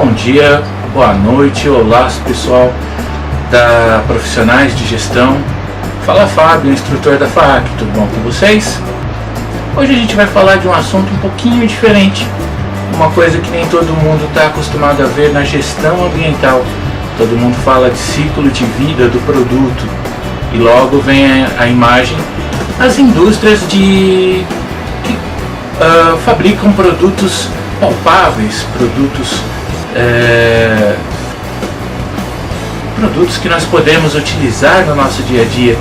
bom dia, boa noite, olá pessoal da Profissionais de Gestão. Fala Fábio, instrutor da FAAC, tudo bom com vocês? Hoje a gente vai falar de um assunto um pouquinho diferente, uma coisa que nem todo mundo está acostumado a ver na gestão ambiental. Todo mundo fala de ciclo de vida do produto e logo vem a imagem as indústrias que fabricam produtos palpáveis, produtos que nós podemos utilizar no nosso dia a dia,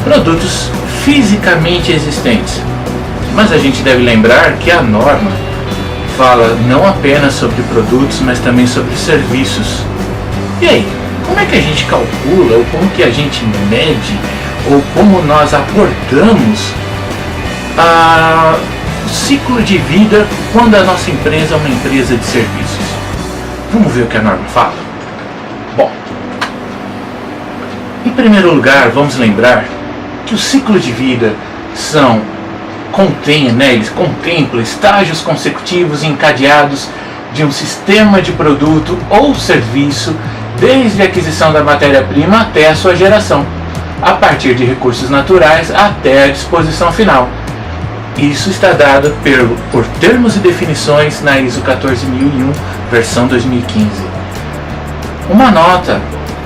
produtos fisicamente existentes. Mas a gente deve lembrar que a norma fala não apenas sobre produtos, mas também sobre serviços. E aí, como é que a gente calcula, ou como que a gente mede, ou como nós abordamos o ciclo de vida quando a nossa empresa é uma empresa de serviços? Vamos ver o que a norma fala? Bom, em primeiro lugar, vamos lembrar que o ciclo de vida ele contempla estágios consecutivos encadeados de um sistema de produto ou serviço, desde a aquisição da matéria-prima até a sua geração, a partir de recursos naturais até a disposição final. Isso está dado por termos e definições na ISO 14001, versão 2015. Uma nota: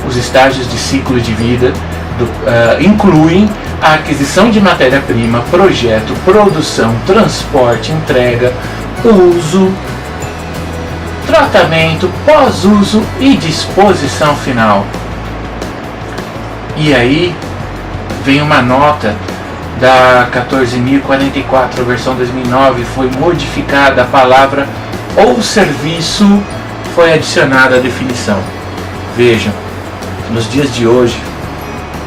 os estágios de ciclo de vida incluem a aquisição de matéria-prima, projeto, produção, transporte, entrega, uso, tratamento, pós-uso e disposição final. E aí vem uma nota da 14.044, versão 2009, foi modificada a palavra ou serviço, foi adicionada a definição. Vejam, nos dias de hoje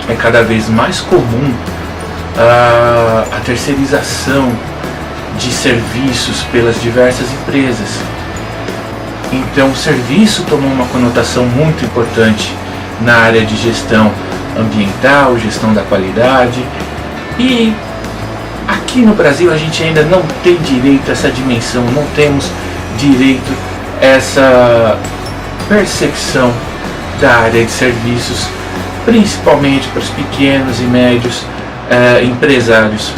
é cada vez mais comum a terceirização de serviços pelas diversas empresas. Então o serviço tomou uma conotação muito importante na área de gestão ambiental, gestão da qualidade. E aqui no Brasil a gente ainda não tem direito a essa dimensão, não temos direito a essa percepção da área de serviços, principalmente para os pequenos e médios empresários.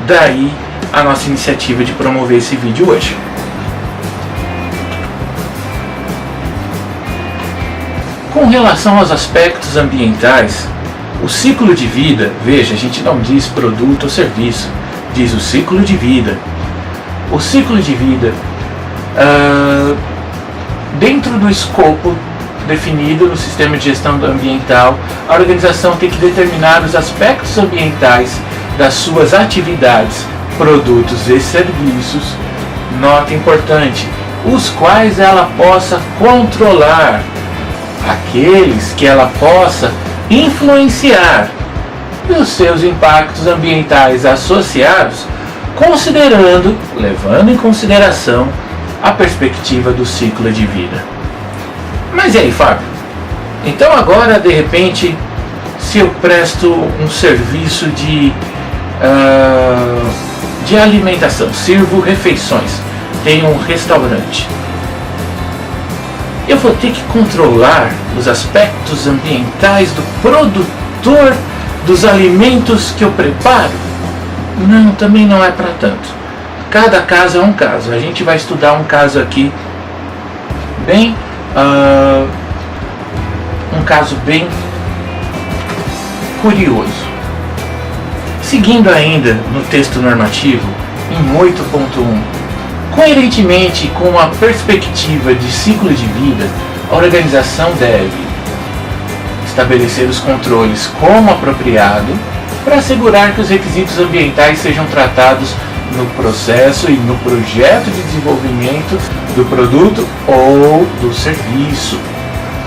Daí a nossa iniciativa de promover esse vídeo hoje. Com relação aos aspectos ambientais, o ciclo de vida, veja, a gente não diz produto ou serviço, diz o ciclo de vida. O ciclo de vida, dentro do escopo definido no sistema de gestão ambiental, a organização tem que determinar os aspectos ambientais das suas atividades, produtos e serviços, nota importante, os quais ela possa controlar, aqueles que ela possa influenciar, e os seus impactos ambientais associados, levando em consideração a perspectiva do ciclo de vida. Mas e aí, Fábio? Então agora, de repente, se eu presto um serviço de alimentação, sirvo refeições, tenho um restaurante, eu vou ter que controlar os aspectos ambientais do produtor dos alimentos que eu preparo? Não, também não é para tanto. Cada caso é um caso. A gente vai estudar um caso aqui um caso bem curioso. Seguindo ainda no texto normativo, em 8.1, coerentemente com a perspectiva de ciclo de vida, a organização deve estabelecer os controles como apropriado para assegurar que os requisitos ambientais sejam tratados no processo e no projeto de desenvolvimento do produto ou do serviço,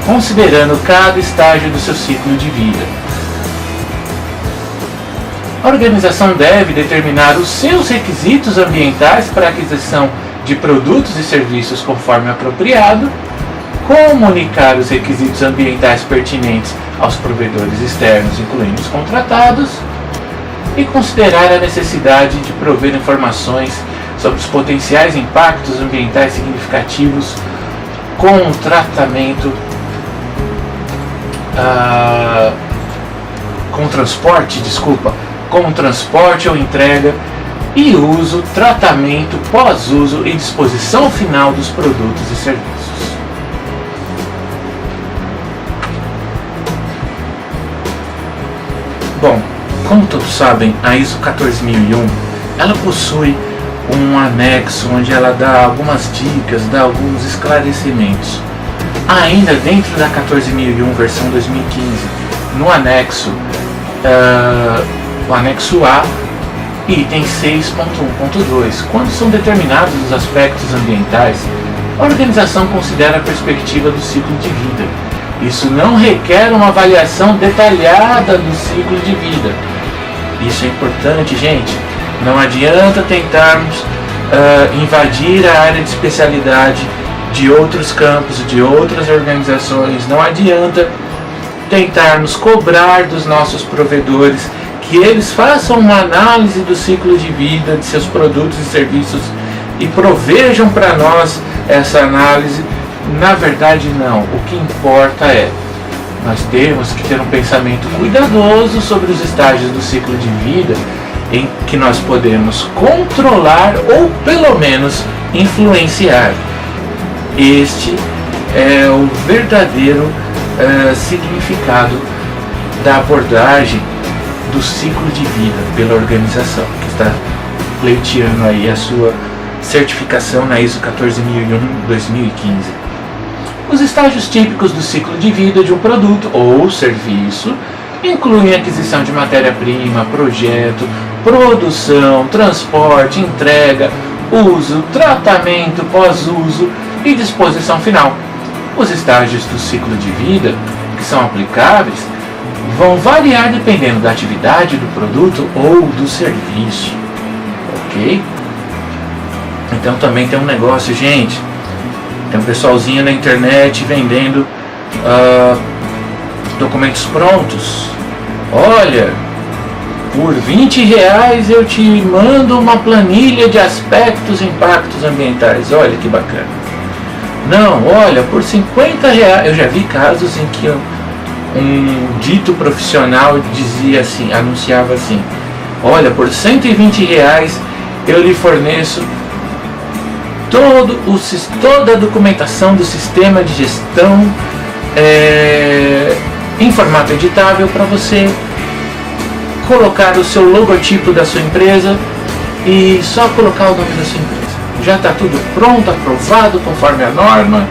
considerando cada estágio do seu ciclo de vida. A organização deve determinar os seus requisitos ambientais para a aquisição de produtos e serviços conforme apropriado, comunicar os requisitos ambientais pertinentes aos provedores externos, incluindo os contratados, e considerar a necessidade de prover informações sobre os potenciais impactos ambientais significativos com tratamento, com transporte ou entrega e uso, tratamento, pós-uso e disposição final dos produtos e serviços. Bom, como todos sabem, a ISO 14001 ela possui um anexo onde ela dá algumas dicas, dá alguns esclarecimentos. Ainda dentro da 14001 versão 2015, no anexo, o anexo A, item 6.1.2, quando são determinados os aspectos ambientais, a organização considera a perspectiva do ciclo de vida. Isso não requer uma avaliação detalhada do ciclo de vida. Isso é importante, gente. Não adianta tentarmos invadir a área de especialidade de outros campos, de outras organizações. Não adianta tentarmos cobrar dos nossos provedores que eles façam uma análise do ciclo de vida de seus produtos e serviços e provejam para nós essa análise. Na verdade, não. O que importa é nós temos que ter um pensamento cuidadoso sobre os estágios do ciclo de vida em que nós podemos controlar ou pelo menos influenciar. Este é o verdadeiro significado da abordagem do ciclo de vida pela organização, que está pleiteando aí a sua certificação na ISO 14001-2015. Os estágios típicos do ciclo de vida de um produto ou serviço incluem aquisição de matéria-prima, projeto, produção, transporte, entrega, uso, tratamento, pós-uso e disposição final. Os estágios do ciclo de vida que são aplicáveis vão variar dependendo da atividade do produto ou do serviço, ok? Então também tem um negócio, gente, tem um pessoalzinho na internet vendendo documentos prontos. Olha, por R$20 eu te mando uma planilha de aspectos e impactos ambientais. Olha que bacana. Não, olha, por R$50, eu já vi casos em que um dito profissional dizia assim, anunciava assim: olha, por R$120 eu lhe forneço toda a documentação do sistema de gestão em formato editável para você colocar o seu logotipo da sua empresa e só colocar o nome da sua empresa. Já está tudo pronto, aprovado conforme a norma,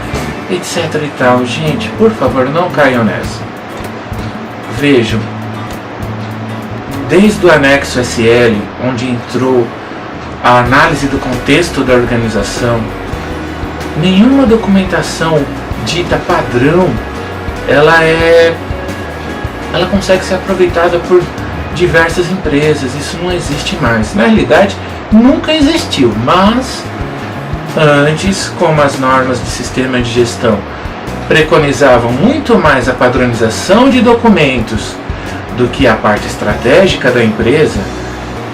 etc e tal. Gente, por favor, não caiam nessa. Vejam, desde o anexo SL, onde entrou a análise do contexto da organização, nenhuma documentação dita padrão ela consegue ser aproveitada por diversas empresas. Isso não existe mais. Na realidade, nunca existiu, mas antes, como as normas de sistema de gestão preconizavam muito mais a padronização de documentos do que a parte estratégica da empresa,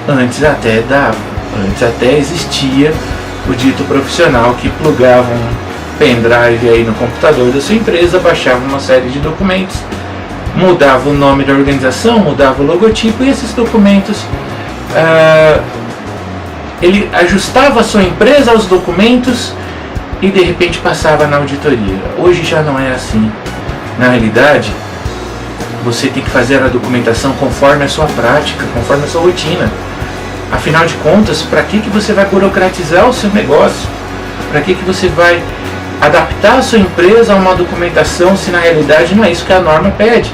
antes até existia o dito profissional que plugava um pendrive aí no computador da sua empresa, baixava uma série de documentos, mudava o nome da organização, mudava o logotipo, e esses documentos ele ajustava a sua empresa aos documentos e de repente passava na auditoria. Hoje já não é assim. Na realidade, você tem que fazer a documentação conforme a sua prática, conforme a sua rotina. Afinal de contas, para que você vai burocratizar o seu negócio? Para que você vai adaptar a sua empresa a uma documentação se na realidade não é isso que a norma pede?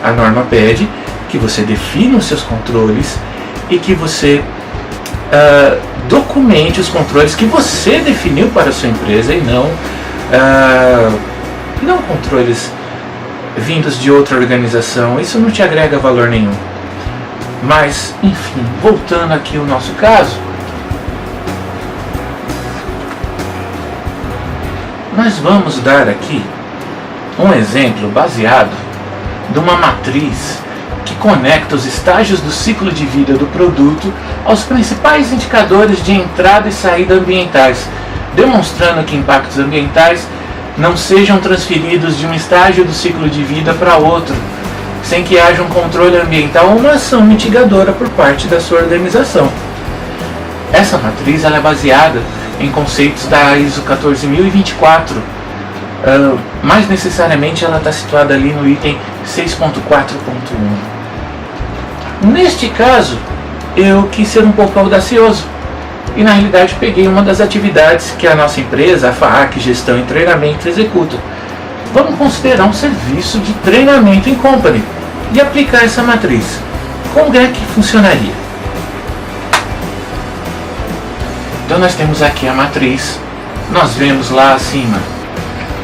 A norma pede que você defina os seus controles e que você documente os controles que você definiu para a sua empresa e não controles vindos de outra organização. Isso não te agrega valor nenhum. Mas, enfim, voltando aqui ao nosso caso, nós vamos dar aqui um exemplo baseado de uma matriz que conecta os estágios do ciclo de vida do produto aos principais indicadores de entrada e saída ambientais, demonstrando que impactos ambientais não sejam transferidos de um estágio do ciclo de vida para outro, sem que haja um controle ambiental ou uma ação mitigadora por parte da sua organização. Essa matriz ela é baseada em conceitos da ISO 14024, mais necessariamente ela está situada ali no item 6.4.1. Neste caso, eu quis ser um pouco audacioso e na realidade peguei uma das atividades que a nossa empresa, a FAAC Gestão e Treinamento, executa. Vamos considerar um serviço de treinamento em company e aplicar essa matriz. Como é que funcionaria? Então nós temos aqui a matriz, nós vemos lá acima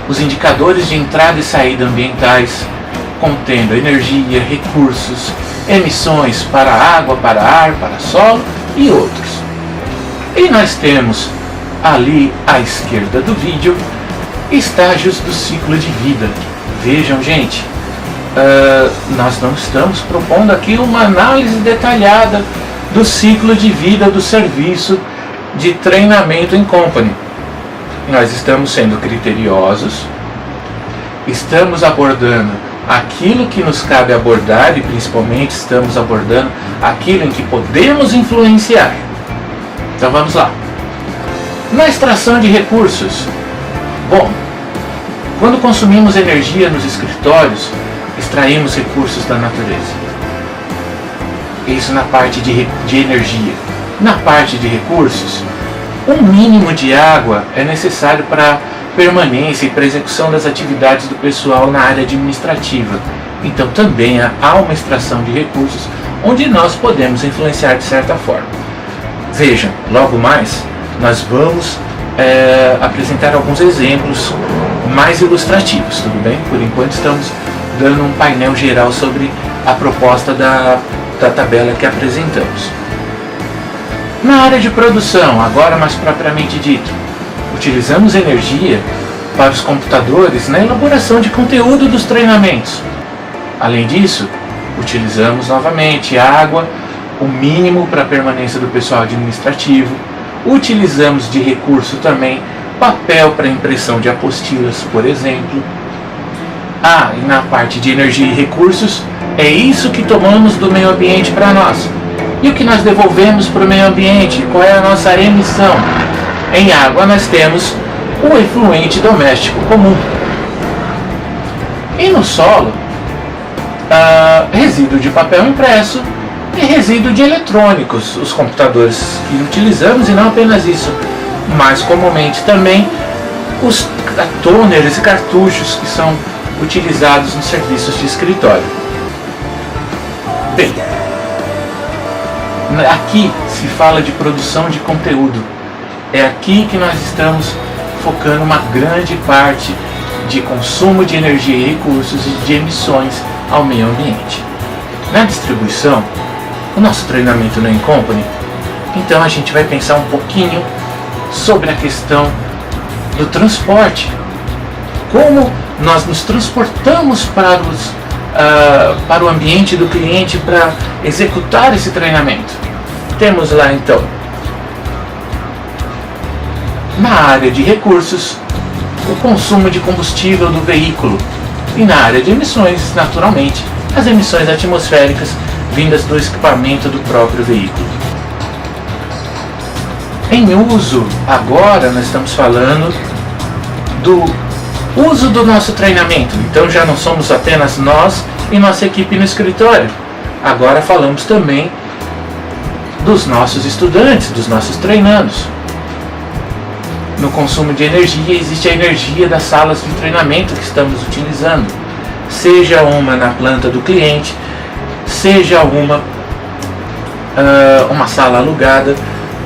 os indicadores de entrada e saída ambientais, contendo energia, recursos, emissões para água, para ar, para solo e outros. E nós temos ali à esquerda do vídeo estágios do ciclo de vida. Vejam, gente, nós não estamos propondo aqui uma análise detalhada do ciclo de vida do serviço de treinamento em company. Nós estamos sendo criteriosos, estamos abordando aquilo que nos cabe abordar e principalmente estamos abordando aquilo em que podemos influenciar. Então vamos lá. Na extração de recursos, bom, quando consumimos energia nos escritórios, extraímos recursos da natureza. Isso na parte de energia. Na parte de recursos, um mínimo de água é necessário para permanência e para execução das atividades do pessoal na área administrativa. Então também há uma extração de recursos onde nós podemos influenciar de certa forma. Vejam, logo mais nós vamos apresentar alguns exemplos mais ilustrativos, tudo bem? Por enquanto estamos dando um painel geral sobre a proposta da tabela que apresentamos. Na área de produção, agora mais propriamente dito, utilizamos energia para os computadores na elaboração de conteúdo dos treinamentos. Além disso, utilizamos novamente água, o mínimo para a permanência do pessoal administrativo, utilizamos de recurso também papel para impressão de apostilas, por exemplo. E na parte de energia e recursos, é isso que tomamos do meio ambiente para nós. E o que nós devolvemos para o meio ambiente? Qual é a nossa emissão? Em água nós temos o efluente doméstico comum. E no solo, resíduo de papel impresso e resíduo de eletrônicos, os computadores que utilizamos, e não apenas isso, mas comumente também os toners e cartuchos que são utilizados nos serviços de escritório. Bem, aqui se fala de produção de conteúdo. É aqui que nós estamos focando uma grande parte de consumo de energia e recursos e de emissões ao meio ambiente. Na distribuição, o nosso treinamento no In-Company, então a gente vai pensar um pouquinho sobre a questão do transporte. Como nós nos transportamos para o ambiente do cliente para executar esse treinamento. Temos lá então, na área de recursos, o consumo de combustível do veículo, e na área de emissões, naturalmente, as emissões atmosféricas vindas do equipamento do próprio veículo. Em uso, agora nós estamos falando do uso do nosso treinamento. Então já não somos apenas nós e nossa equipe no escritório. Agora falamos também dos nossos estudantes, dos nossos treinandos. No consumo de energia, existe a energia das salas de treinamento que estamos utilizando. Seja uma na planta do cliente, seja uma sala alugada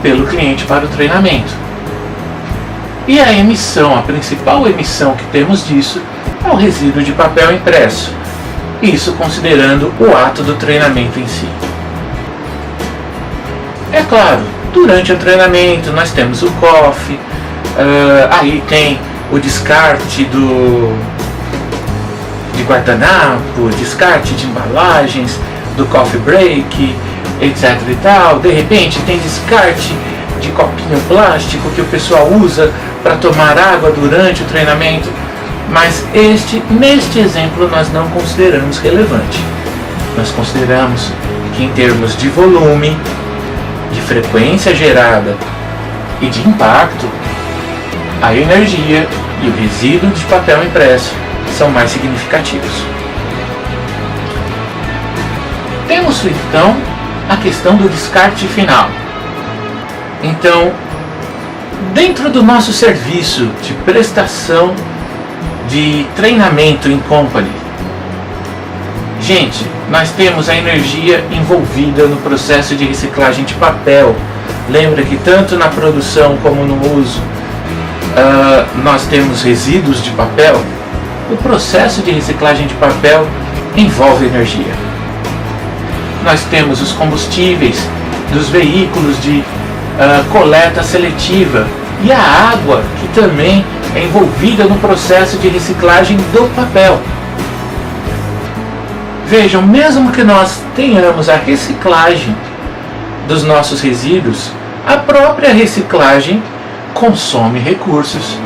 pelo cliente para o treinamento. E a emissão, a principal emissão que temos disso é o resíduo de papel impresso. Isso considerando o ato do treinamento em si. É claro, durante o treinamento nós temos o coffee, aí tem o descarte de guardanapo, descarte de embalagens, do coffee break, etc e tal. De repente tem descarte de copinho plástico que o pessoal usa para tomar água durante o treinamento. Mas neste exemplo nós não consideramos relevante. Nós consideramos que em termos de volume, de frequência gerada e de impacto, a energia e o resíduo de papel impresso são mais significativos. Temos então a questão do descarte final. Então, dentro do nosso serviço de prestação de treinamento em company, gente, nós temos a energia envolvida no processo de reciclagem de papel. Lembra que tanto na produção como no uso nós temos resíduos de papel? O processo de reciclagem de papel envolve energia. Nós temos os combustíveis dos veículos de coleta seletiva e a água, que também é envolvida no processo de reciclagem do papel. Vejam, mesmo que nós tenhamos a reciclagem dos nossos resíduos, a própria reciclagem consome recursos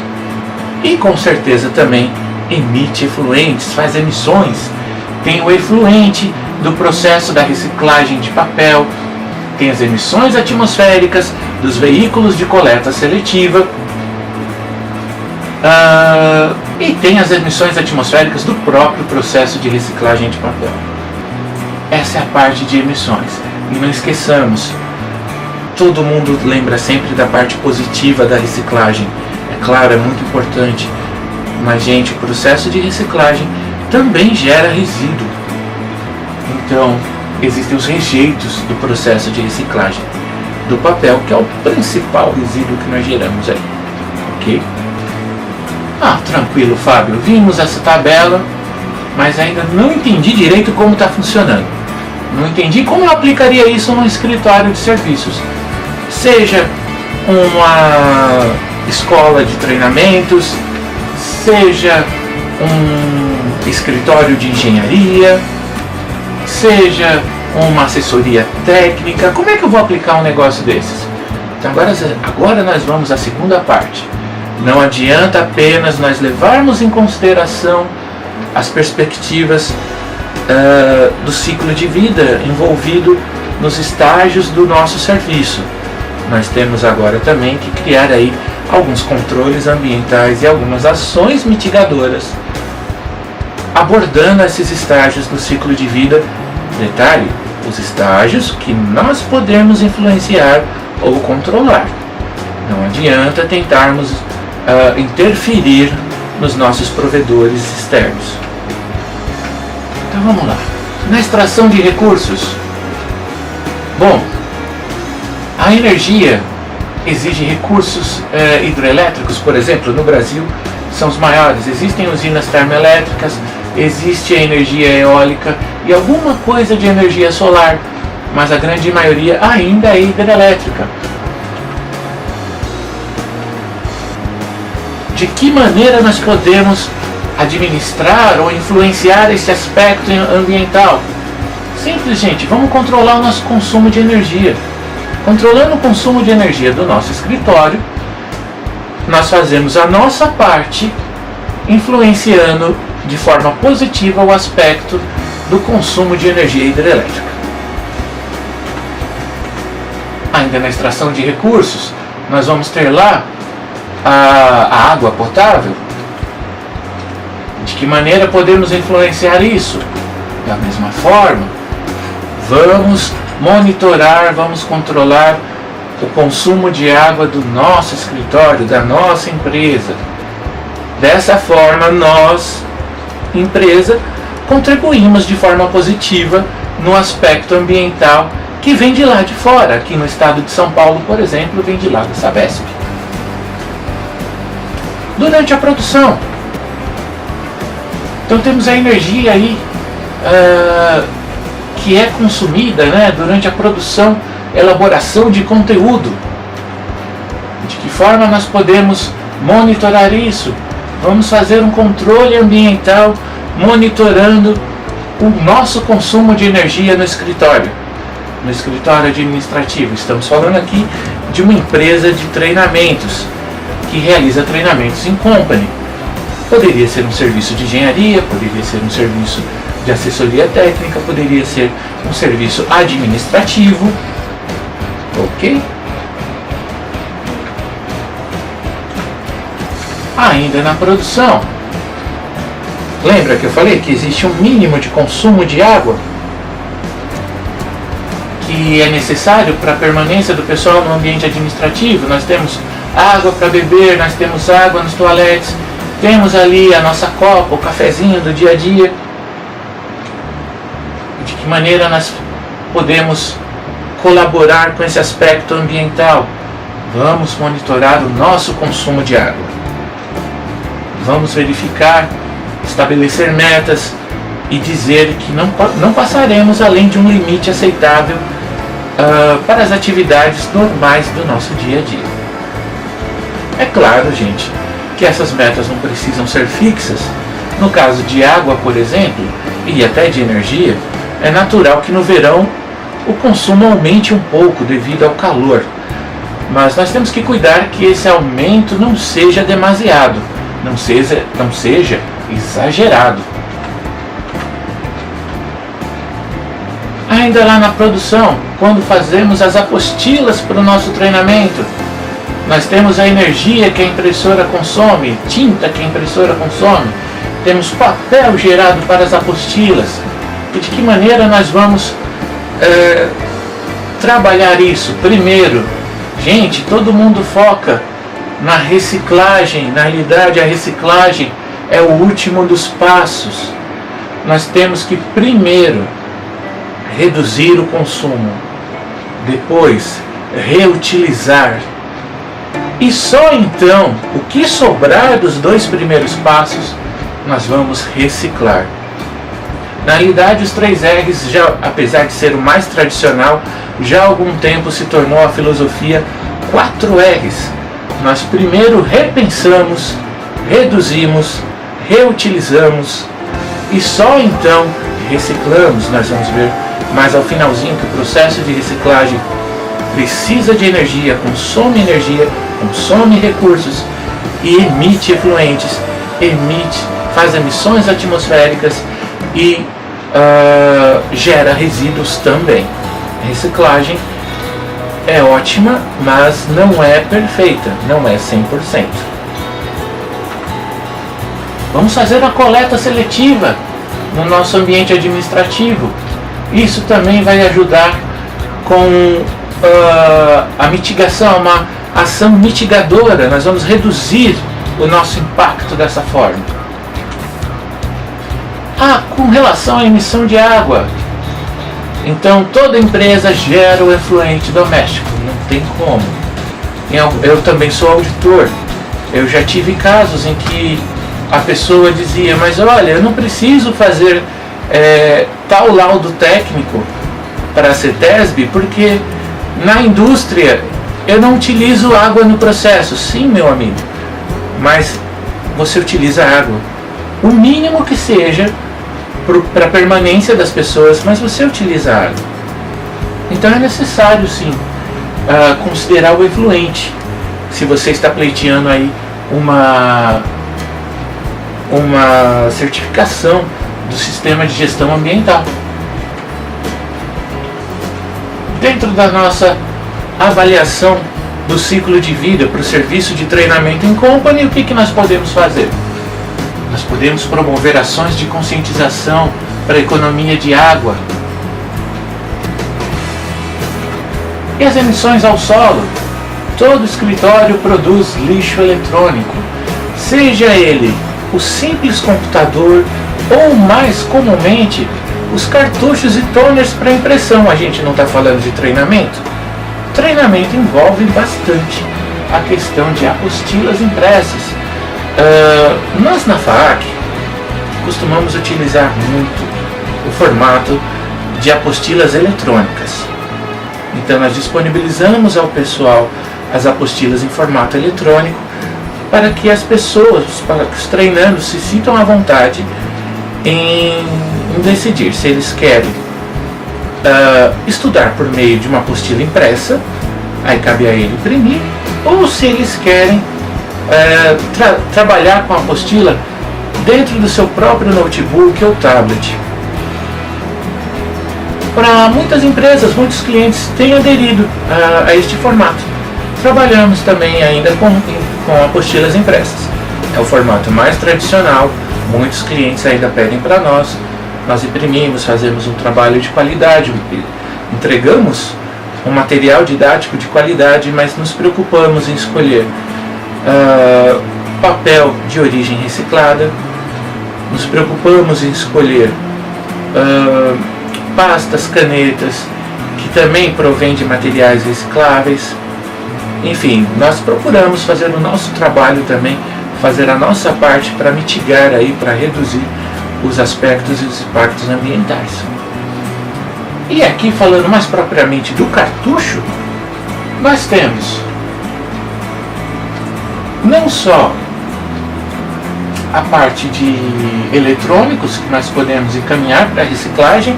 e com certeza também emite efluentes, faz emissões. Tem o efluente do processo da reciclagem de papel, tem as emissões atmosféricas dos veículos de coleta seletiva e tem as emissões atmosféricas do próprio processo de reciclagem de papel. Essa é a parte de emissões. E não esqueçamos, todo mundo lembra sempre da parte positiva da reciclagem. É claro, é muito importante, mas gente, o processo de reciclagem também gera resíduo. Então, existem os rejeitos do processo de reciclagem do papel, que é o principal resíduo que nós geramos aí. Ok? Tranquilo, Fábio. Vimos essa tabela, mas ainda não entendi direito como está funcionando. Não entendi como eu aplicaria isso num escritório de serviços. Seja uma escola de treinamentos, seja um escritório de engenharia, seja uma assessoria técnica. Como é que eu vou aplicar um negócio desses? Então agora nós vamos à segunda parte. Não adianta apenas nós levarmos em consideração as perspectivas do ciclo de vida envolvido nos estágios do nosso serviço. Nós temos agora também que criar aí alguns controles ambientais e algumas ações mitigadoras abordando esses estágios do ciclo de vida. Detalhe, os estágios que nós podemos influenciar ou controlar. Não adianta tentarmos interferir nos nossos provedores externos. Então vamos lá. Na extração de recursos. Bom, a energia exige recursos hidrelétricos, por exemplo, no Brasil são os maiores. Existem usinas termoelétricas, existe a energia eólica e alguma coisa de energia solar, mas a grande maioria ainda é hidrelétrica. De que maneira nós podemos administrar ou influenciar esse aspecto ambiental? Simples, gente, vamos controlar o nosso consumo de energia. Controlando o consumo de energia do nosso escritório, nós fazemos a nossa parte, influenciando de forma positiva o aspecto do consumo de energia hidrelétrica. Ainda na extração de recursos, nós vamos ter lá a água potável. De que maneira podemos influenciar isso? Da mesma forma, vamos monitorar, vamos controlar o consumo de água do nosso escritório, da nossa empresa. Dessa forma, nós, empresa, contribuímos de forma positiva no aspecto ambiental que vem de lá de fora. Aqui no estado de São Paulo, por exemplo, vem de lá da Sabesp. Durante a produção, então temos a energia aí que é consumida, né, durante a produção, elaboração de conteúdo. De que forma nós podemos monitorar isso? Vamos fazer um controle ambiental monitorando o nosso consumo de energia no escritório administrativo. Estamos falando aqui de uma empresa de treinamentos que realiza treinamentos em company. Poderia ser um serviço de engenharia, poderia ser um serviço de assessoria técnica, poderia ser um serviço administrativo, ok? Ainda na produção, lembra que eu falei que existe um mínimo de consumo de água que é necessário para a permanência do pessoal no ambiente administrativo? Nós temos água para beber, nós temos água nos toaletes, temos ali a nossa copa, o cafezinho do dia a dia. De que maneira nós podemos colaborar com esse aspecto ambiental? Vamos monitorar o nosso consumo de água. Vamos verificar, estabelecer metas e dizer que não passaremos além de um limite aceitável para as atividades normais do nosso dia a dia. É claro, gente, que essas metas não precisam ser fixas. No caso de água, por exemplo, e até de energia, é natural que no verão o consumo aumente um pouco devido ao calor. Mas nós temos que cuidar que esse aumento não seja demasiado, não seja exagerado. Ainda lá na produção, quando fazemos as apostilas para o nosso treinamento, nós temos a energia que a impressora consome, tinta que a impressora consome, temos papel gerado para as apostilas. E de que maneira nós vamos trabalhar isso? Primeiro, gente, todo mundo foca na reciclagem. Na realidade, a reciclagem é o último dos passos. Nós temos que primeiro reduzir o consumo, depois reutilizar, e só então, o que sobrar dos dois primeiros passos, nós vamos reciclar. Na realidade, os 3 R's, já, apesar de ser o mais tradicional, já há algum tempo se tornou a filosofia 4 R's. Nós primeiro repensamos, reduzimos, reutilizamos e só então reciclamos. Nós vamos ver mais ao finalzinho que o processo de reciclagem precisa de energia, consome recursos e emite efluentes, faz emissões atmosféricas e gera resíduos também. A reciclagem é ótima, mas não é perfeita, não é 100%. Vamos fazer a coleta seletiva no nosso ambiente administrativo. Isso também vai ajudar com a mitigação, uma ação mitigadora. Nós vamos reduzir o nosso impacto dessa forma. Com relação à emissão de água, então toda empresa gera o efluente doméstico, não tem como. Eu também sou auditor. Eu já tive casos em que a pessoa dizia: mas olha, eu não preciso fazer tal laudo técnico para a CETESB, porque na indústria eu não utilizo água no processo. Sim, meu amigo, mas você utiliza água, o mínimo que seja para a permanência das pessoas, mas você utiliza água. Então é necessário sim considerar o efluente, se você está pleiteando aí uma certificação do sistema de gestão ambiental. Dentro da nossa avaliação do ciclo de vida para o serviço de treinamento em company, o que nós podemos fazer? Nós podemos promover ações de conscientização para a economia de água. E as emissões ao solo? Todo escritório produz lixo eletrônico, seja ele o simples computador ou, mais comumente, os cartuchos e toners para impressão. A gente não está falando de treinamento? Treinamento envolve bastante a questão de apostilas impressas. Nós na FAAC costumamos utilizar muito o formato de apostilas eletrônicas. Então nós disponibilizamos ao pessoal as apostilas em formato eletrônico para que as pessoas, para que os treinandos se sintam à vontade em decidir se eles querem estudar por meio de uma apostila impressa, aí cabe a ele imprimir, ou se eles querem trabalhar com a apostila dentro do seu próprio notebook ou tablet. Para muitas empresas, muitos clientes têm aderido a este formato. Trabalhamos também ainda com apostilas impressas. É o formato mais tradicional, muitos clientes ainda pedem para nós. Nós imprimimos, fazemos um trabalho de qualidade, entregamos um material didático de qualidade, mas nos preocupamos em escolher papel de origem reciclada, nos preocupamos em escolher pastas, canetas, que também provém de materiais recicláveis. Enfim, nós procuramos fazer o nosso trabalho também, fazer a nossa parte para mitigar aí, para reduzir os aspectos e os impactos ambientais. E aqui, falando mais propriamente do cartucho, nós temos não só a parte de eletrônicos, que nós podemos encaminhar para a reciclagem,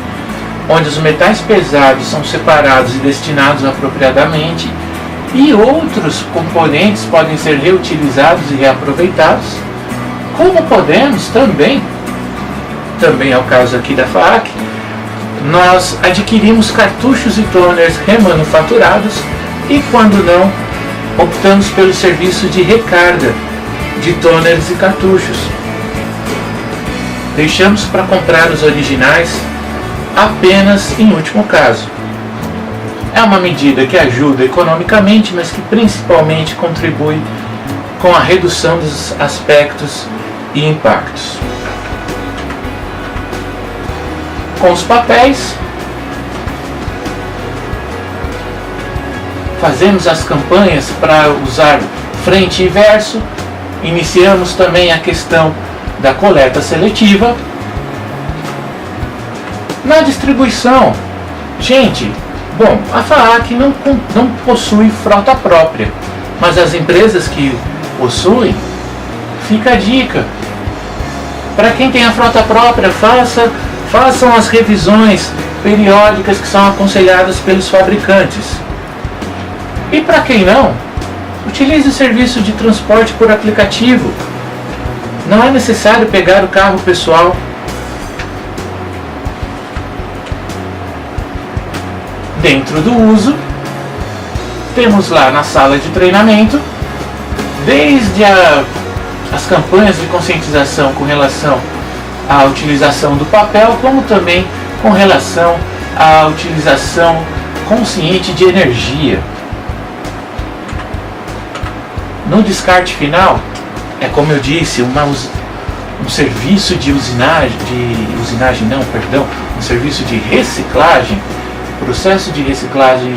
onde os metais pesados são separados e destinados apropriadamente, e outros componentes podem ser reutilizados e reaproveitados, como podemos também é o caso aqui da FAAC, nós adquirimos cartuchos e toners remanufaturados e, quando não, optamos pelo serviço de recarga de toners e cartuchos. Deixamos para comprar os originais apenas em último caso. É uma medida que ajuda economicamente, mas que principalmente contribui com a redução dos aspectos e impactos. Com os papéis, fazemos as campanhas para usar frente e verso, iniciamos também a questão da coleta seletiva. Na distribuição, gente, bom, a FAAC não possui frota própria, mas as empresas que possuem, fica a dica. Para quem tem a frota própria, façam as revisões periódicas que são aconselhadas pelos fabricantes. E para quem não, utilize o serviço de transporte por aplicativo. Não é necessário pegar o carro pessoal. Dentro do uso, temos lá na sala de treinamento, desde as campanhas de conscientização com relação à utilização do papel, como também com relação à utilização consciente de energia. No descarte final, é como eu disse, um serviço um serviço de reciclagem. O processo de reciclagem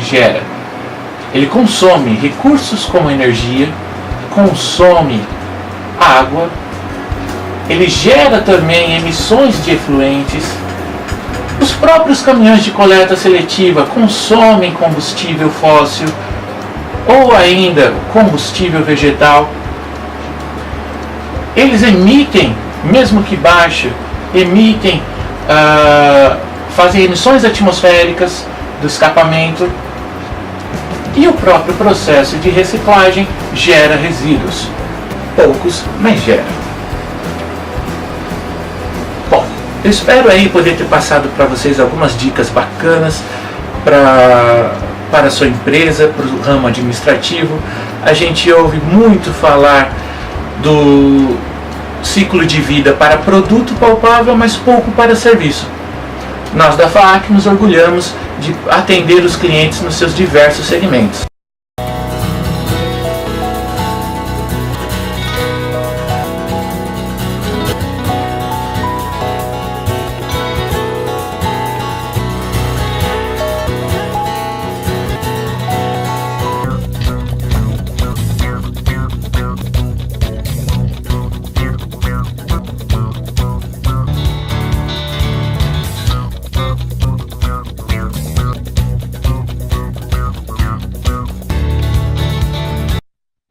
ele consome recursos como energia, consome água, ele gera também emissões de efluentes. Os próprios caminhões de coleta seletiva consomem combustível fóssil ou ainda combustível vegetal. Eles emitem, mesmo que baixo, fazem emissões atmosféricas do escapamento, e o próprio processo de reciclagem gera resíduos. Poucos, mas gera. Bom, eu espero aí poder ter passado para vocês algumas dicas bacanas para a sua empresa, para o ramo administrativo. A gente ouve muito falar do ciclo de vida para produto palpável, mas pouco para serviço. Nós da FAAC nos orgulhamos de atender os clientes nos seus diversos segmentos.